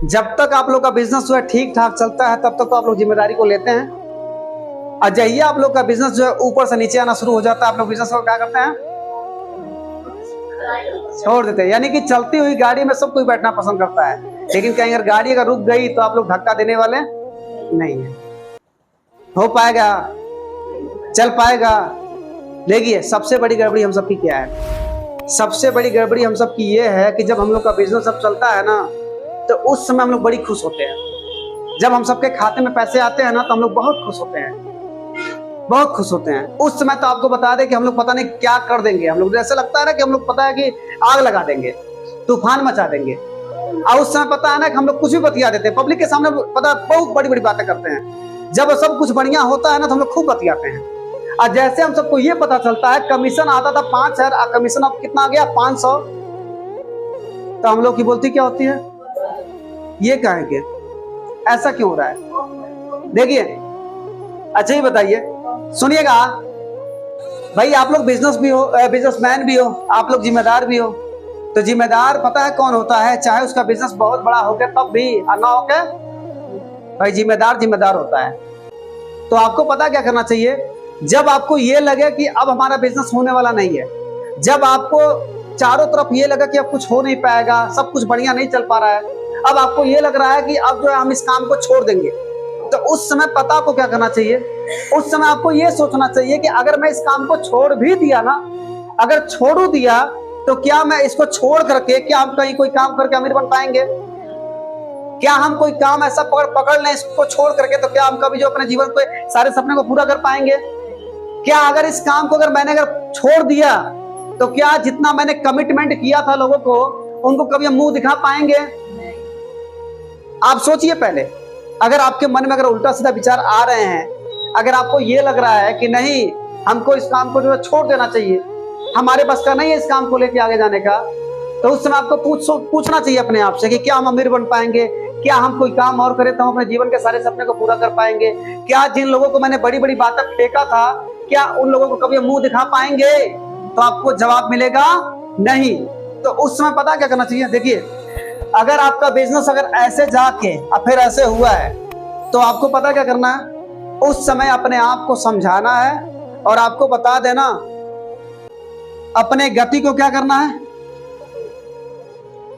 जब तक आप लोग का बिजनेस जो है ठीक ठाक चलता है तब तक तो आप लोग जिम्मेदारी को लेते हैं, और जहिए आप लोग का बिजनेस जो है ऊपर से नीचे आना शुरू हो जाता है, आप लोग बिजनेस को क्या करते हैं, छोड़ देते हैं। यानी कि चलती हुई गाड़ी में सब कोई बैठना पसंद करता है, लेकिन कहीं अगर गाड़ी अगर रुक गई तो आप लोग धक्का देने वाले नहीं है। हो पाएगा, चल पाएगा। देखिए सबसे बड़ी गड़बड़ी हम सबकी क्या है, सबसे बड़ी गड़बड़ी हम सबकी ये है कि जब हम लोग का बिजनेस सब चलता है ना तो उस समय हम लोग बड़ी खुश होते हैं। जब हम सबके खाते में पैसे आते हैं ना तो हम लोग बहुत खुश होते हैं, बहुत खुश होते हैं। उस समय तो आपको बता दें कि हम लोग पता नहीं क्या कर देंगे, हम लोग ऐसा लगता है ना कि हम लोग पता है कि आग लगा देंगे, तूफान मचा देंगे। और उस समय पता है ना कि हम लोग कुछ भी बतिया देते हैं, पब्लिक के सामने पता बहुत बड़ी बड़ी बातें करते हैं। जब सब कुछ बढ़िया होता है ना तो हम लोग खूब बतियाते हैं। और जैसे हम सबको ये पता चलता है कमीशन आता था 5,000, कमीशन अब कितना आ गया 500, तो हम लोग की बोलती क्या होती है, ये कहेंगे ऐसा क्यों हो रहा है। देखिए अच्छा ही बताइए, सुनिएगा भाई, आप लोग बिजनेस भी हो, बिजनेसमैन भी हो, आप लोग जिम्मेदार भी हो। तो जिम्मेदार पता है कौन होता है, चाहे उसका बिजनेस बहुत बड़ा हो गया तब भी, और ना हो के भाई जिम्मेदार जिम्मेदार होता है। तो आपको पता क्या करना चाहिए, जब आपको ये लगे कि अब हमारा बिजनेस होने वाला नहीं है, जब आपको चारों तरफ ये लगा कि अब कुछ हो नहीं पाएगा, सब कुछ बढ़िया नहीं चल पा रहा है, अब आपको ये लग रहा है कि अब जो है हम इस काम को छोड़ देंगे, तो उस समय पता आपको क्या करना चाहिए, उस समय आपको ये सोचना चाहिए कि अगर मैं इस काम को छोड़ भी दिया ना, अगर छोड़ू दिया तो क्या मैं इसको छोड़ करके, क्या हम कहीं कोई काम करके अमीर बन पाएंगे, क्या हम कोई काम ऐसा पकड़ लें इसको छोड़ करके, तो क्या हम कभी जो अपने जीवन के सारे सपने को पूरा कर पाएंगे। क्या अगर इस काम को अगर मैंने छोड़ दिया तो क्या जितना मैंने कमिटमेंट किया था लोगों को, उनको कभी हम मुंह दिखा पाएंगे। आप सोचिए पहले, अगर आपके मन में अगर उल्टा सीधा विचार आ रहे हैं, अगर आपको ये लग रहा है कि नहीं हमको इस काम को जो है छोड़ देना चाहिए, हमारे बस का नहीं है इस काम को लेके आगे जाने का, तो उस समय आपको पूछना चाहिए अपने आप से कि क्या हम अमीर बन पाएंगे, क्या हम कोई काम और करें तो हम अपने जीवन के सारे सपने को पूरा कर पाएंगे, क्या जिन लोगों को मैंने बड़ी बड़ी बातें फेंका था क्या उन लोगों को कभी मुंह दिखा पाएंगे। तो आपको जवाब मिलेगा नहीं। तो उस समय पता क्या करना चाहिए, देखिए अगर आपका बिजनेस अगर ऐसे जाके और फिर ऐसे हुआ है तो आपको पता क्या करना है, उस समय अपने आप को समझाना है और आपको बता देना अपने गति को क्या करना है,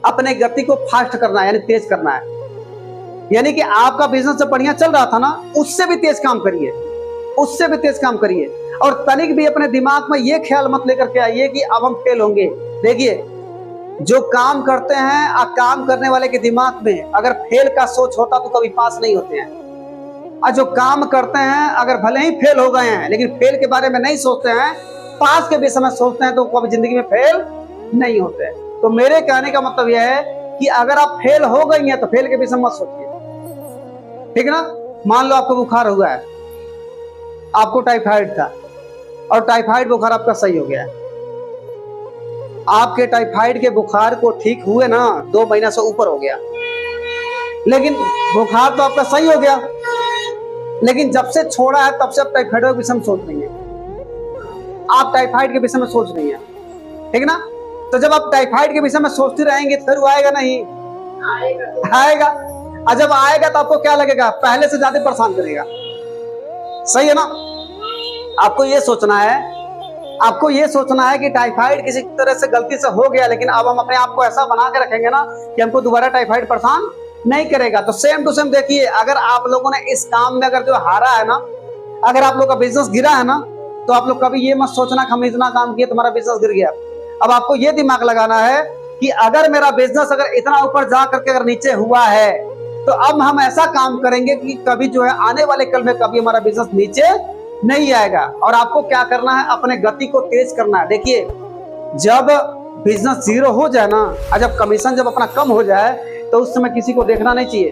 अपने गति को फास्ट करना है, यानी तेज करना है। यानी कि आपका बिजनेस जब बढ़िया चल रहा था ना, उससे भी तेज काम करिए, उससे भी तेज काम करिए। और तनिक भी अपने दिमाग में ये ख्याल मत लेकर के आइए कि अब हम फेल होंगे। देखिए जो काम करते हैं और काम करने वाले के दिमाग में अगर फेल का सोच होता तो कभी पास नहीं होते हैं, और जो काम करते हैं अगर भले ही फेल हो गए हैं लेकिन फेल के बारे में नहीं सोचते हैं, पास के विषय में सोचते हैं, तो कभी जिंदगी में फेल नहीं होते। तो मेरे कहने का मतलब यह है कि अगर आप फेल हो गई हैं तो फेल के विषय में मत सोचिए, ठीक है ना। मान लो आपको बुखार हुआ है, आपको टाइफाइड था और टाइफाइड बुखार आपका सही हो गया है, आपके टाइफाइड के बुखार को ठीक हुए ना 2 महीना से ऊपर हो गया, लेकिन बुखार तो आपका सही हो गया, लेकिन जब से छोड़ा है तब से आप टाइफाइड के विषय में सोच रही है, आप टाइफाइड के विषय में सोच रही है, ठीक ना। तो जब आप टाइफाइड के विषय में सोचती रहेंगे फिर वो आएगा नहीं, आएगा। और जब आएगा तो आपको क्या लगेगा, पहले से ज्यादा परेशान करेगा, सही है ना। आपको ये सोचना है, आपको ये सोचना है कि टाइफाइड किसी तरह से गलती से हो गया, लेकिन अब हम अपने आप को ऐसा बना के रखेंगे ना कि हमको दोबारा टाइफाइड परेशान नहीं करेगा। तो सेम टू सेम देखिए, अगर आप लोगों ने इस काम में अगर जो हारा है ना, अगर आप लोग का बिजनेस गिरा है ना, तो आप लोग कभी ये मत सोचना कि हम इतना काम किए तुम्हारा बिजनेस गिर गया। अब आपको ये दिमाग लगाना है कि अगर मेरा बिजनेस अगर इतना ऊपर जा करके अगर नीचे हुआ है तो अब हम ऐसा काम करेंगे कि कभी जो है आने वाले कल में कभी हमारा बिजनेस नीचे नहीं आएगा। और आपको क्या करना है, अपने गति को तेज करना है। देखिए जब बिजनेस जीरो हो जाए ना, और जब कमीशन जब अपना कम हो जाए, तो उस समय किसी को देखना नहीं चाहिए,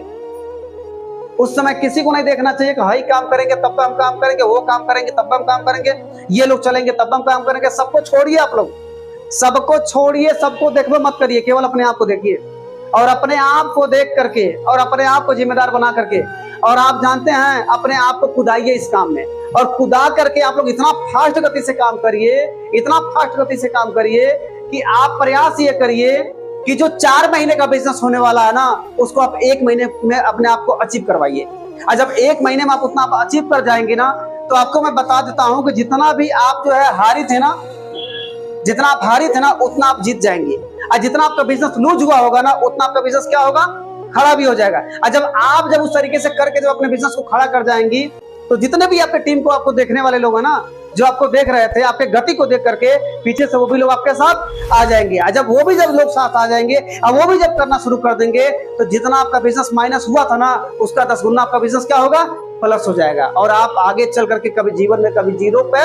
उस समय किसी को नहीं देखना चाहिए कि हाई काम करेंगे तब हम काम करेंगे, वो काम करेंगे तब हम काम करेंगे, ये लोग चलेंगे तब हम काम करेंगे। सबको छोड़िए, आप लोग सबको छोड़िए, सबको देखो मत करिए, केवल अपने आप को देखिए। और अपने आप को देख करके और अपने आप को जिम्मेदार बना करके, और आप जानते हैं अपने आप को खुदाइए इस काम में, और खुदा करके आप लोग इतना फास्ट गति से काम करिए, इतना फास्ट गति से काम करिए कि आप प्रयास ये करिए कि जो 4 महीने का बिजनेस होने वाला है ना, उसको आप 1 महीने में अपने आप को अचीव करवाइए। और जब 1 महीने में आप उतना अचीव कर जाएंगे ना, तो आपको मैं बता देता हूं कि जितना भी आप जो है हारी थे ना, जितना आप हारी थे ना, उतना आप जीत जाएंगे। और जितना आपका बिजनेस लूज हुआ होगा ना, उतना आपका बिजनेस क्या होगा, खड़ा भी हो जाएगा। और जब उस तरीके से करके जब अपने बिजनेस को खड़ा कर जाएंगी, तो जितने भी आपके टीम को आपको देखने वाले लोग हैं ना, जो आपको देख रहे थे, आपके गति को देख करके पीछे से वो भी लोग आपके साथ आ जाएंगे। और जब लोग साथ आ जाएंगे और वो भी जब करना शुरू कर देंगे, तो जितना आपका बिजनेस माइनस हुआ था ना, उसका 10 गुना आपका बिजनेस क्या होगा, प्लस हो जाएगा। और आप आगे चल करके कभी जीवन में कभी जीरो पे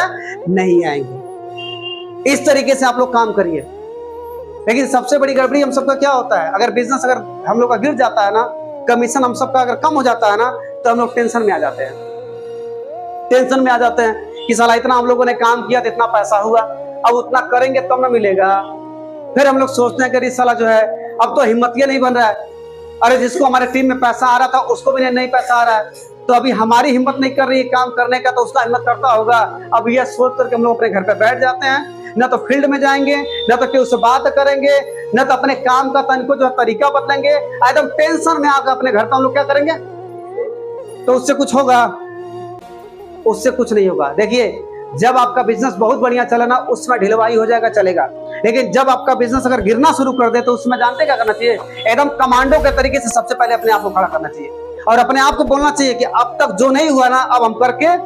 नहीं आएंगे। इस तरीके से आप लोग काम करिए। लेकिन सबसे बड़ी गड़बड़ी हम सबका क्या होता है, अगर बिजनेस अगर हम लोग का गिर जाता है ना, कमीशन हम सबका अगर कम हो जाता है ना, तो हम लोग टेंशन में आ जाते हैं। टेंशन में आ जाते हैं कि साला इतना हम लोगों ने काम किया तो इतना पैसा हुआ, अब उतना करेंगे तब ना मिलेगा। फिर हम लोग सोचते हैं कि अरे साला जो है अब तो हिम्मत ये नहीं बन रहा है, अरे जिसको हमारे टीम में पैसा आ रहा था उसको भी नहीं पैसा आ रहा है, तो अभी हमारी हिम्मत नहीं कर रही है काम करने का, तो उसका हिम्मत करता होगा। अब यह सोच करके हम लोग अपने घर पे बैठ जाते हैं, न तो फील्ड में जाएंगे, न तो किसी से बात करेंगे, न तो अपने काम का तनिको जो तरीका बदलेंगे। एकदम टेंशन में आकर अपने घर पे हम लोग क्या करेंगे, तो उससे कुछ होगा, उससे कुछ नहीं होगा। देखिए, जब आपका बिजनेस बहुत बढ़िया चले ना, उसमें ढिलवाई हो जाएगा, चलेगा। लेकिन जब आपका बिजनेस अगर गिरना शुरू कर दे, तो उसमें जानते क्या करना चाहिए, एकदम कमांडो के तरीके से सबसे पहले अपने आप को खड़ा करना चाहिए और अपने आप को बोलना चाहिए कि अब तक जो नहीं हुआ ना, अब हम करके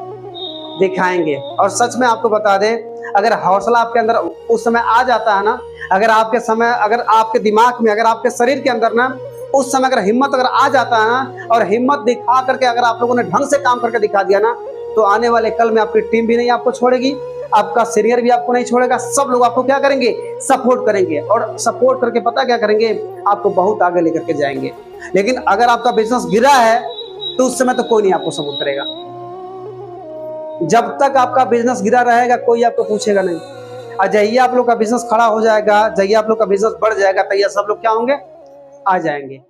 दिखाएंगे। और सच में आपको बता दें, अगर हौसला आपके अंदर उस समय आ जाता है ना, अगर आपके दिमाग में, अगर आपके शरीर के अंदर ना उस समय अगर हिम्मत अगर आ जाता है ना, और हिम्मत दिखा करके अगर आप लोगों ने ढंग से काम करके दिखा दिया ना, तो आने वाले कल में आपकी टीम भी नहीं आपको छोड़ेगी, आपका सीनियर भी आपको नहीं छोड़ेगा। सब लोग आपको क्या करेंगे, सपोर्ट करेंगे। और सपोर्ट करके पता क्या करेंगे, आपको बहुत आगे लेकर के जाएंगे। लेकिन अगर आपका बिजनेस गिरा है, तो उस समय तो कोई नहीं आपको सपोर्ट करेगा। जब तक आपका बिजनेस गिरा रहेगा, कोई आपको पूछेगा नहीं। और जहिए आप लोग का बिजनेस खड़ा हो जाएगा, जहिए आप लोग का बिजनेस बढ़ जाएगा, तहिए सब लोग क्या होंगे, आ जाएंगे।